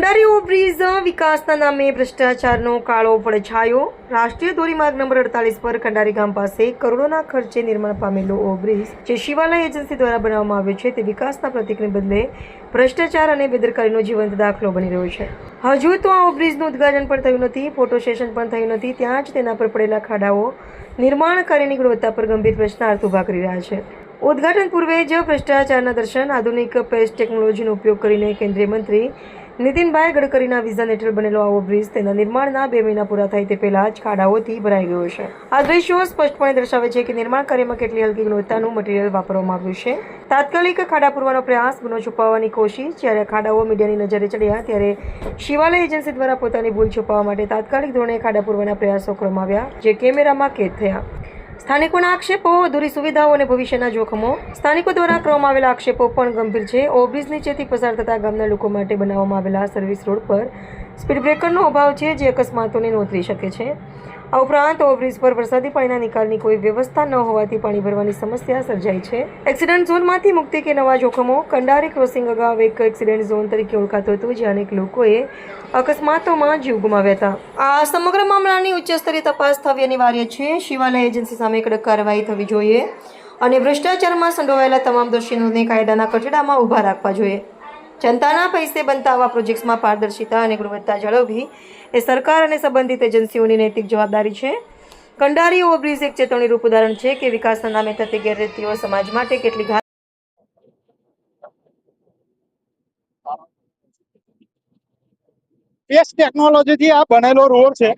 કંડારી overbridge વિકાસના નામે ભ્રષ્ટાચારનો કાળો પડછાયો। રાષ્ટ્રીય ધોરીમાર્ગ નંબર 48 પર કંડારી ગામ પાસે કરોડોના ખર્ચે નિર્માણ પામેલો ઓવરબ્રિજ જે શિવાલય એજન્સી દ્વારા બનાવવામાં આવ્યો છે તે વિકાસના પ્રતીકને બદલે ભ્રષ્ટાચાર અને બેદરકારીનો જીવંત દાખલો બની રહ્યો છે। હજુ તો આ ઓવરબ્રિજનું ઉદ્ઘાટન પણ થયું નથી, ફોટો સેશન પણ થયું નથી, ત્યાં જ તેના પર પડેલા ખાડાઓ નિર્માણ કાર્યની ગુણવત્તા પર ગંભીર પ્રશ્નાર્થ ઊભા કરી રહ્યા છે। ઉદ્ઘાટન પૂર્વે જ ભ્રષ્ટાચારના દર્શન। આધુનિક પેસ્ટ ટેકનોલોજીનો ઉપયોગ કરીને કેન્દ્રીય મંત્રી નીતિનભાઈ ગડકરીના વિઝન હેઠળ બનેલો આ ઓવરબ્રિજ તેના નિર્માણના 2 મહિના પૂરા થાય તે પહેલા જ ખાડાઓથી ભરાઈ ગયો છે। આ દ્રશ્યો સ્પષ્ટપણે દર્શાવે છે કે નિર્માણ કાર્યમાં કેટલી હલકી ગુણવત્તાનું મટીરીયલ વાપરવામાં આવ્યું છે। તાત્કાલિક ખાડા પૂરવાનો પ્રયાસ, ગુનો છુપાવવાની કોશિશ। જ્યારે ખાડાઓ મીડિયાની નજરે ચડ્યા ત્યારે શિવાલય એજન્સી દ્વારા પોતાની ભૂલ છુપાવવા માટે તાત્કાલિક ધોરણે ખાડા પૂરવાના પ્રયાસો કરવામાં આવ્યા, જે કેમેરામાં કેદ થયા। સ્થાનિકોના આક્ષેપો, અધૂરી સુવિધાઓ અને ભવિષ્યના જોખમો। સ્થાનિકો દ્વારા કરવામાં આવેલા આક્ષેપો પણ ગંભીર છે। ઓવરબ્રિજ નીચેથી પસાર થતા ગામના લોકો માટે બનાવવામાં આવેલા સર્વિસ રોડ પર સ્પીડ બ્રેકરનો અભાવ છે, જે અકસ્માતોને નોતરી શકે છે। આ ઉપરાંત ઓવરબ્રિજ પર વરસાદી પાણીના નિકાલની કોઈ વ્યવસ્થા ન હોવાથી પાણી ભરવાની સમસ્યા સર્જાઈ છે। એક્સિડન્ટ ઝોનમાંથી મુક્તિ કે નવા જોખમો। કંડારી ક્રોસિંગ અગાઉ એક એક્સિડન્ટ ઝોન તરીકે ઓળખાતું હતું, જ્યાં અનેક લોકોએ અકસ્માતોમાં જીવ ગુમાવ્યા હતા। આ સમગ્ર મામલાની ઉચ્ચ સ્તરીય તપાસ થવી અનિવાર્ય છે। શિવાલય એજન્સી સામે કડક કાર્યવાહી થવી જોઈએ અને ભ્રષ્ટાચારમાં સંડોવાયેલા તમામ દોષીઓને કાયદાના કઠડામાં ઊભા રાખવા જોઈએ। જનતાના પૈસે બનતા આવા પ્રોજેક્ટ્સમાં પારદર્શિતા અને ગુણવત્તા જાળવવી એ સરકાર અને સંબંધિત એજન્સીઓની નૈતિક જવાબદારી છે। કંડારી ઓવરબ્રિજ એક ચેતવણીરૂપ ઉદાહરણ છે કે વિકાસના નામે થતી ગેરરીતિઓ સમાજ માટે કેટલી પેસ્ટ ટેકનોલોજીથી આ બનેલો રોડ છે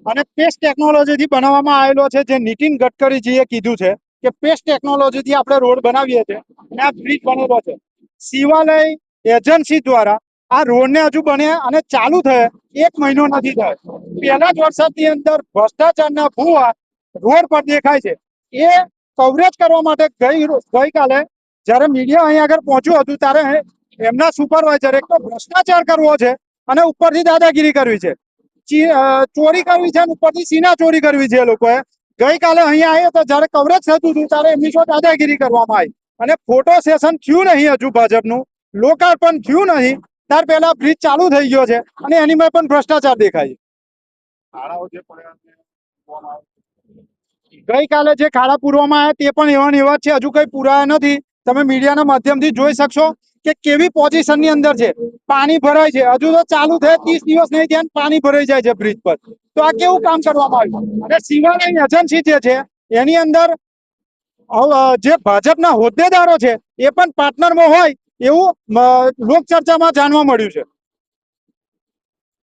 અને પેસ્ટ ટેકનોલોજીથી બનાવવામાં આવેલો છે। જે નીતિન ગડકરીજીએ કીધું છે કે પેસ્ટ ટેકનોલોજીથી આપણે રોડ બનાવીએ છીએ અને આ બ્રિજ બનેલો છે। શિવાલય એજન્સી દ્વારા આ રોડને હજુ બને અને ચાલુ થયે 1 મહિનો નથી થયો। પહેલા જ વરસાદની અંદર ભ્રષ્ટાચારના ભૂવા રોડ પર દેખાય છે। એ કવરેજ કરવા માટે ગઈકાલે જ્યારે મીડિયા અહીં આગળ પહોંચ્યું હતું ત્યારે એમના સુપરવાઇઝર એક તો ભ્રષ્ટાચાર કરવો છે અને ઉપરથી દાદાગીરી કરવી છે, ચોરી કરવી છે અને ઉપરથી સીના ચોરી કરવી છે। એ લોકોએ ગઈકાલે અહીંયા આવ્યો તો જ્યારે કવરેજ થતું હતું ત્યારે એમની શું દાદાગીરી કરવામાં આવી અને ફોટો સેશન થયું નહીં, હજુ ભાજપનું લોકાર્પણ થયું નહીં ત્યાર પહેલા બ્રિજ ચાલુ થઈ ગયો છે અને એનીમાં પણ ભ્રષ્ટાચાર દેખાય છે। ગઈકાલે જે ખાડા પૂરવામાં આવ્યા તે પણ એવા ને એવા છે, હજુ કઈ પૂરાયા નથી। તમે મીડિયાના માધ્યમથી જોઈ શકશો કે કેવી પોઝિશનની અંદર છે, પાણી ભરાય છે। હજુ તો ચાલુ થયે 30 દિવસ નહીં ત્યાં પાણી ભરાઈ જાય છે બ્રિજ પર। તો આ કેવું કામ કરવામાં આવ્યું? અને શિવાલય એજન્સી જે છે એની અંદર જે ભાજપના હોદ્દેદારો છે એ પણ પાર્ટનરમાં હોય એવું લોક ચર્ચામાં જાણવા મળ્યું છે।